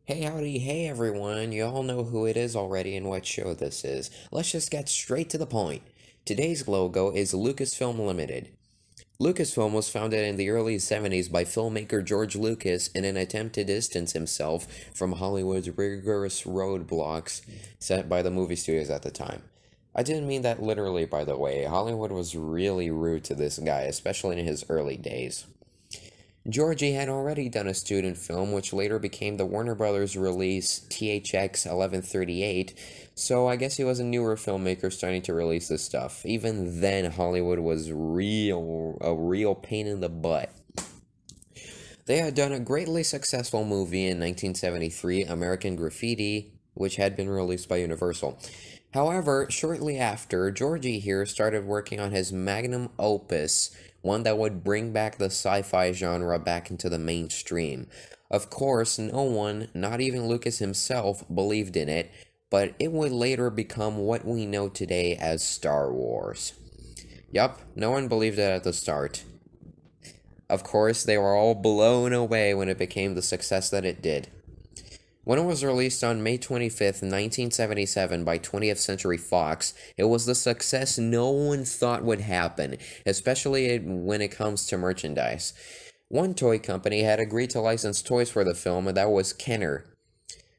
Hey howdy, hey everyone, you all know who it is already and what show this is. Let's just get straight to the point. Today's logo is Lucasfilm Limited. Lucasfilm was founded in the early 70s by filmmaker George Lucas in an attempt to distance himself from Hollywood's rigorous roadblocks set by the movie studios at the time. I didn't mean that literally, by the way. Hollywood was really rude to this guy, especially in his early days. Georgie had already done a student film, which later became the Warner Brothers release THX 1138, so I guess he was a newer filmmaker starting to release this stuff. Even then, Hollywood was a real pain in the butt. They had done a greatly successful movie in 1973, American Graffiti, which had been released by Universal. However, shortly after, Georgie here started working on his magnum opus, one that would bring back the sci-fi genre back into the mainstream. Of course, no one, not even Lucas himself, believed in it, but it would later become what we know today as Star Wars. Yup, no one believed it at the start. Of course, they were all blown away when it became the success that it did. When it was released on May 25th, 1977 by 20th Century Fox, it was the success no one thought would happen, especially when it comes to merchandise. One toy company had agreed to license toys for the film, and that was Kenner.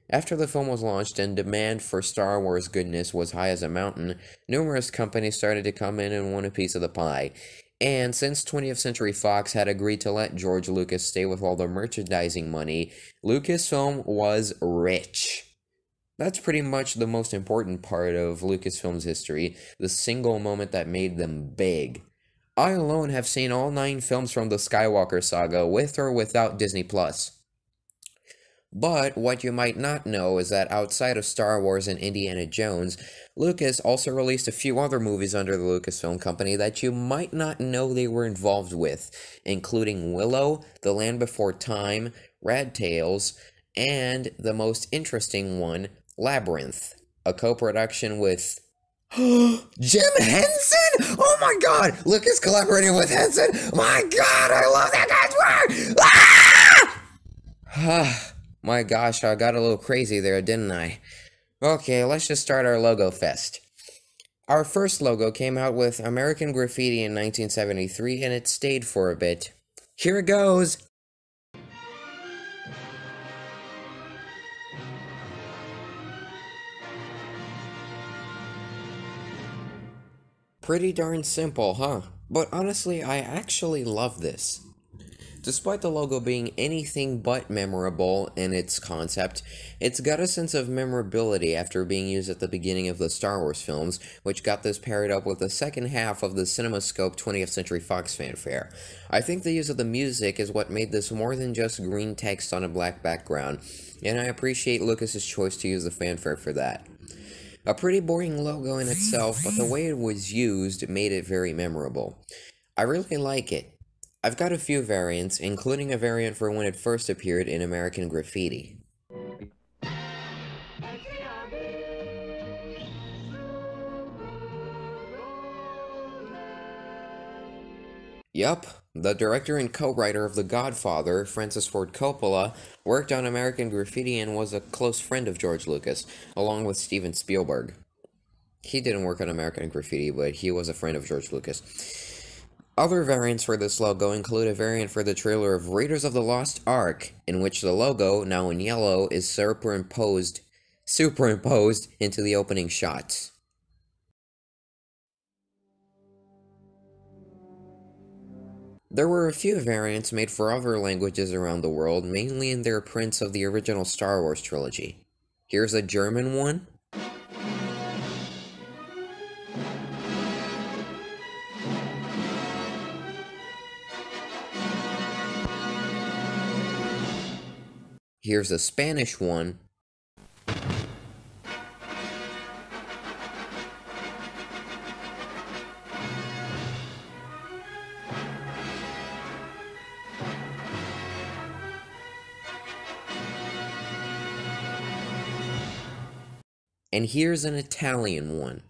After the film was launched and demand for Star Wars goodness was high as a mountain, numerous companies started to come in and want a piece of the pie. And since 20th Century Fox had agreed to let George Lucas stay with all the merchandising money, Lucasfilm was rich. That's pretty much the most important part of Lucasfilm's history, the single moment that made them big. I alone have seen all 9 films from the Skywalker saga with or without Disney+. But what you might not know is that outside of Star Wars and Indiana Jones, Lucas also released a few other movies under the Lucasfilm Company that you might not know they were involved with, including Willow, The Land Before Time, Rad Tales, and the most interesting one, Labyrinth, a co-production with Jim Henson? Oh my god! Lucas collaborated with Henson? My god, I love that guy's work! Ah! My gosh, I got a little crazy there, didn't I? Okay, let's just start our logo fest. Our first logo came out with American Graffiti in 1973, and it stayed for a bit. Here it goes! Pretty darn simple, huh? But honestly, I actually love this. Despite the logo being anything but memorable in its concept, it's got a sense of memorability after being used at the beginning of the Star Wars films, which got this paired up with the second half of the CinemaScope 20th Century Fox fanfare. I think the use of the music is what made this more than just green text on a black background, and I appreciate Lucas's choice to use the fanfare for that. A pretty boring logo in itself, but the way it was used made it very memorable. I really like it. I've got a few variants, including a variant for when it first appeared in American Graffiti. Yup, the director and co-writer of The Godfather, Francis Ford Coppola, worked on American Graffiti and was a close friend of George Lucas, along with Steven Spielberg. He didn't work on American Graffiti, but he was a friend of George Lucas. Other variants for this logo include a variant for the trailer of Raiders of the Lost Ark, in which the logo, now in yellow, is superimposed into the opening shots. There were a few variants made for other languages around the world, mainly in their prints of the original Star Wars trilogy. Here's a German one. Here's a Spanish one. And here's an Italian one.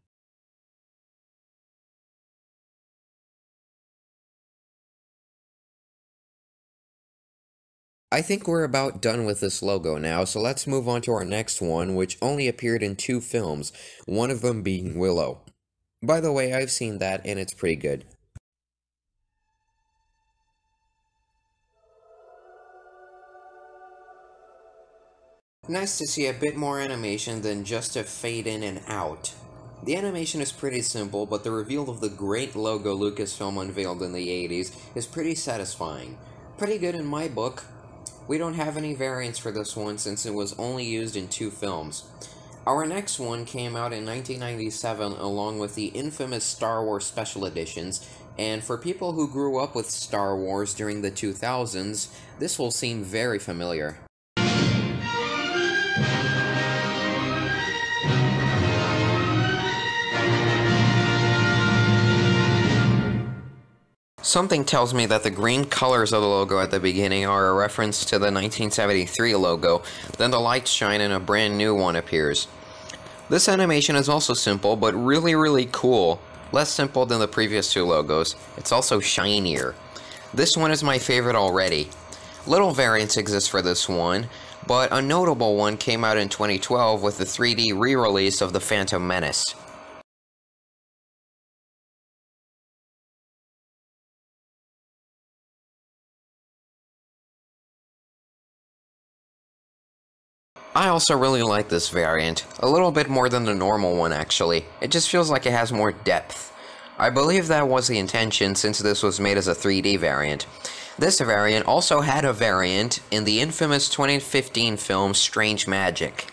I think we're about done with this logo now, so let's move on to our next one, which only appeared in 2 films, one of them being Willow. By the way, I've seen that, and it's pretty good. Nice to see a bit more animation than just a fade in and out. The animation is pretty simple, but the reveal of the great logo Lucasfilm unveiled in the 80s is pretty satisfying. Pretty good in my book. We don't have any variants for this one since it was only used in 2 films. Our next one came out in 1997 along with the infamous Star Wars Special Editions, and for people who grew up with Star Wars during the 2000s, this will seem very familiar. Something tells me that the green colors of the logo at the beginning are a reference to the 1973 logo, then the lights shine and a brand new one appears. This animation is also simple, but really cool. Less simple than the previous 2 logos. It's also shinier. This one is my favorite already. Little variants exist for this one, but a notable one came out in 2012 with the 3D re-release of The Phantom Menace. I also really like this variant, a little bit more than the normal one actually. It just feels like it has more depth. I believe that was the intention since this was made as a 3D variant. This variant also had a variant in the infamous 2015 film Strange Magic.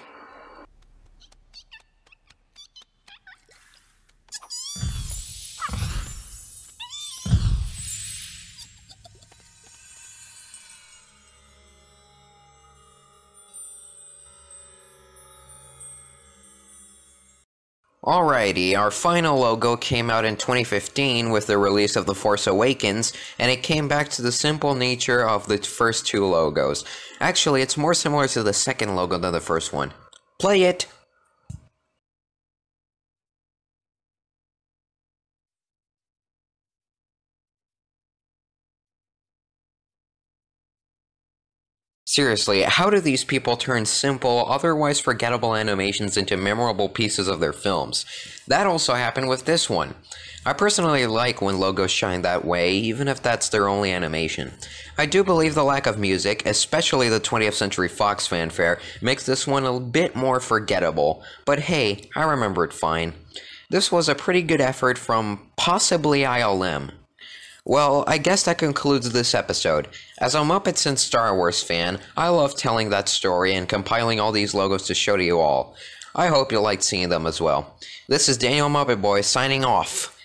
Alrighty, our final logo came out in 2015 with the release of The Force Awakens, and it came back to the simple nature of the first 2 logos. Actually, it's more similar to the second logo than the first one. Play it! Seriously, how do these people turn simple, otherwise forgettable animations into memorable pieces of their films? That also happened with this one. I personally like when logos shine that way, even if that's their only animation. I do believe the lack of music, especially the 20th Century Fox fanfare, makes this one a bit more forgettable, but hey, I remember it fine. This was a pretty good effort from possibly ILM. Well, I guess that concludes this episode. As a Muppets and Star Wars fan, I love telling that story and compiling all these logos to show to you all. I hope you liked seeing them as well. This is Daniel Muppet Boy signing off.